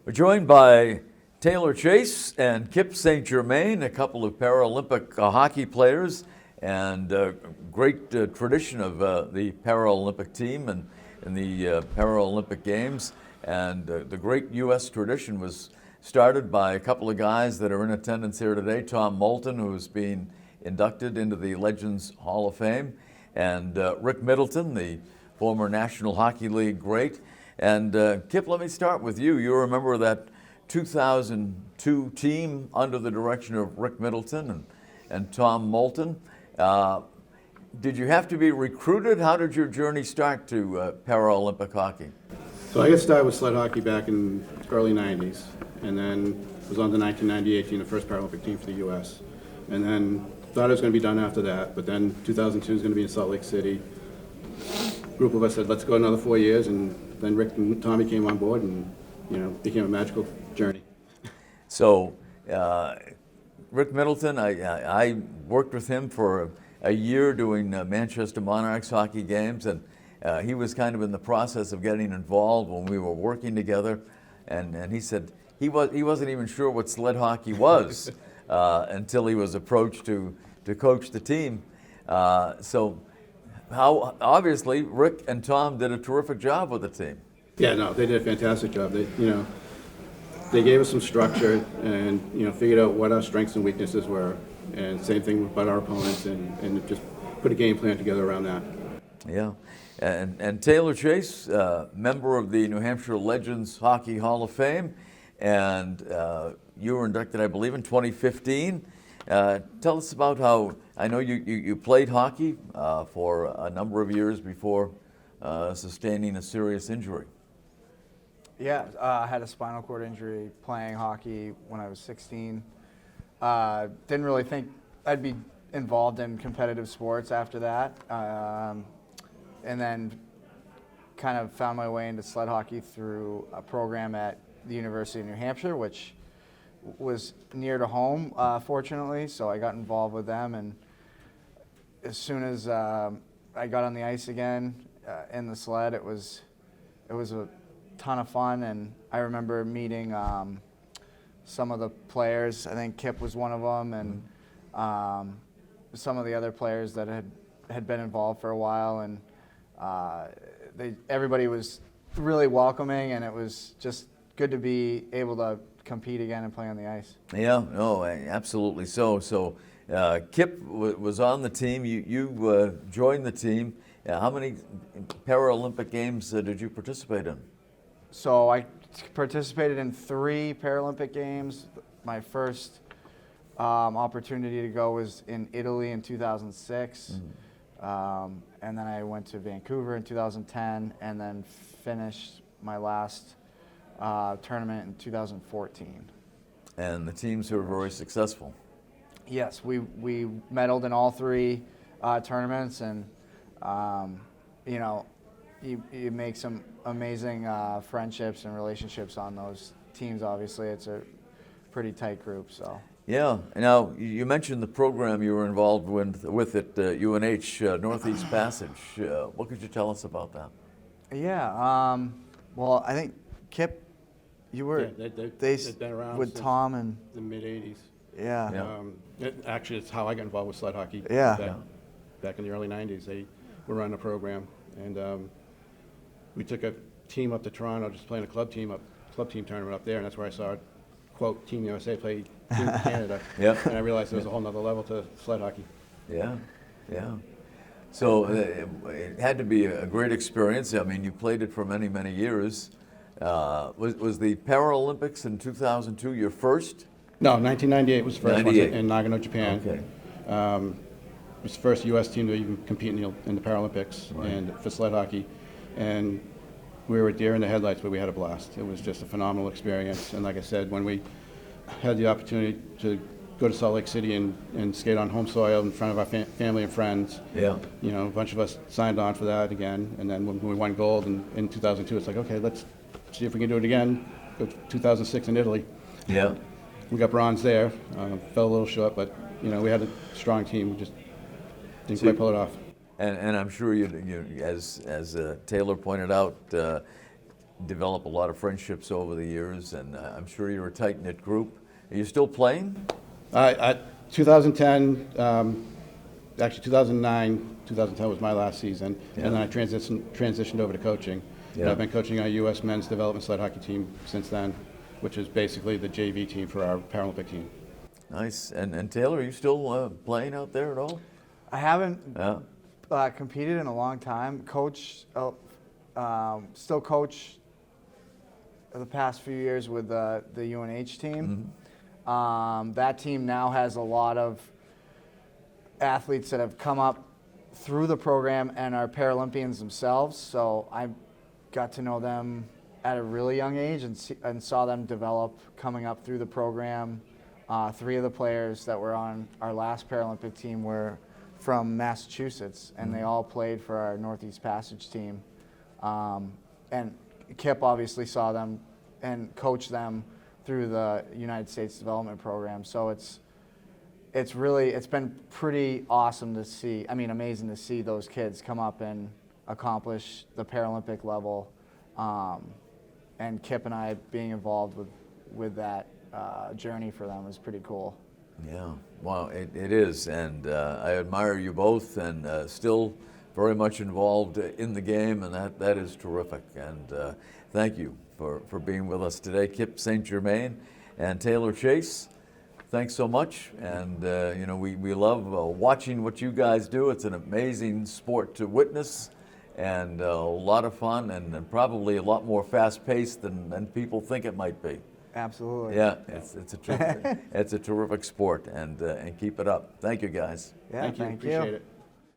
We're joined by Taylor Chace and Kip St. Germain, a couple of Paralympic hockey players, and great tradition of the Paralympic team and in the Paralympic Games. And the great U.S. tradition was started by a couple of guys that are in attendance here today. Tom Moulton, who's being inducted into the Legends Hall of Fame, and Rick Middleton, the former National Hockey League great. And Kip, let me start with you. You remember that 2002 team under the direction of Rick Middleton and Tom Moulton. Did you have to be recruited? How did your journey start to Paralympic hockey? So I got started with sled hockey back in the early 90s, and then was on the 1998 team, the first Paralympic team for the U.S. And then thought it was going to be done after that, but then 2002 was going to be in Salt Lake City. A group of us said, let's go another 4 years, and then Rick and Tommy came on board, and became a magical journey. So Rick Middleton, I worked with him for a year doing Manchester Monarchs hockey games, and he was kind of in the process of getting involved when we were working together, and he said he wasn't even sure what sled hockey was until he was approached to coach the team. So how obviously Rick and Tom did a terrific job with the team. Yeah, no, they did a fantastic job. They gave us some structure and figured out what our strengths and weaknesses were, and same thing about our opponents, and just put a game plan together around that. Yeah, and Taylor Chace, member of the New Hampshire Legends Hockey Hall of Fame, and you were inducted, I believe, in 2015. Tell us about how, I know you played hockey for a number of years before sustaining a serious injury. Yeah, I had a spinal cord injury playing hockey when I was 16. Didn't really think I'd be involved in competitive sports after that. And then kind of found my way into sled hockey through a program at the University of New Hampshire, which was near to home, fortunately, so I got involved with them. And as soon as I got on the ice again in the sled, it was a ton of fun. And I remember meeting some of the players. I think Kip was one of them, and some of the other players that had been involved for a while. And everybody was really welcoming, and it was just good to be able to compete again and play on the ice. Yeah, no, absolutely. So Kip was on the team. You joined the team. How many Paralympic Games did you participate in? So I participated in 3 Paralympic Games. My first opportunity to go was in Italy in 2006. And then I went to Vancouver in 2010, and then finished my last tournament in 2014. And the teams were very successful. Yes, we medaled in all 3 tournaments, and you make some amazing friendships and relationships on those teams. Obviously, it's a pretty tight group. So. Yeah. Now, you mentioned the program you were involved with at UNH, Northeast Passage. What could you tell us about that? Yeah. Well, I think, Kip, you were They've been around with since Tom and the mid-'80s. Yeah. Actually, it's how I got involved with sled hockey. Yeah. Back in the early 90s, they were running a program, and we took a team up to Toronto, just playing a club team tournament up there, and that's where I saw, quote, Team USA play Team Canada. Yep. And I realized there was a whole nother level to sled hockey. Yeah, yeah. So it had to be a great experience. I mean, you played it for many, many years. Was the Paralympics in 2002 your first? No, 1998 was the first one 98. in Nagano, Japan. Okay. It was the first U.S. team to even compete in the Paralympics, Right. and for sled hockey. And we were deer in the headlights, but we had a blast. It was just a phenomenal experience. And like I said, when we had the opportunity to go to Salt Lake City and skate on home soil in front of our family and friends, Yeah. a bunch of us signed on for that again. And then when we won gold in 2002, it's like, okay, let's see if we can do it again. Go to 2006 in Italy. Yeah. We got bronze there. Fell a little short, but we had a strong team. We just didn't quite pull it off. And I'm sure you as Taylor pointed out, develop a lot of friendships over the years, and I'm sure you're a tight-knit group. Are you still playing? 2010, actually 2009, 2010 was my last season, Yeah. and then I transitioned over to coaching. Yeah. And I've been coaching our U.S. men's development sled hockey team since then, which is basically the JV team for our Paralympic team. Nice. And Taylor, are you still playing out there at all? I haven't Yeah. competed in a long time. Still coach the past few years with the UNH team. That team now has a lot of athletes that have come up through the program and are Paralympians themselves. So I got to know them at a really young age and saw them develop coming up through the program. 3 of the players that were on our last Paralympic team were from Massachusetts, and they all played for our Northeast Passage team. And Kip obviously saw them and coached them through the United States Development Program. So it's been pretty awesome to see. I mean, amazing to see those kids come up and accomplish the Paralympic level. And Kip and I being involved with that journey for them is pretty cool. Yeah, well, it is, and I admire you both, and still very much involved in the game, and that is terrific. And thank you for being with us today, Kip St. Germain and Taylor Chace. Thanks so much, and we love watching what you guys do. It's an amazing sport to witness, and a lot of fun, and probably a lot more fast-paced than people think it might be. Absolutely. Yeah, it's a terrific sport, and keep it up. Thank you, guys. Yeah, Thank you. Appreciate it.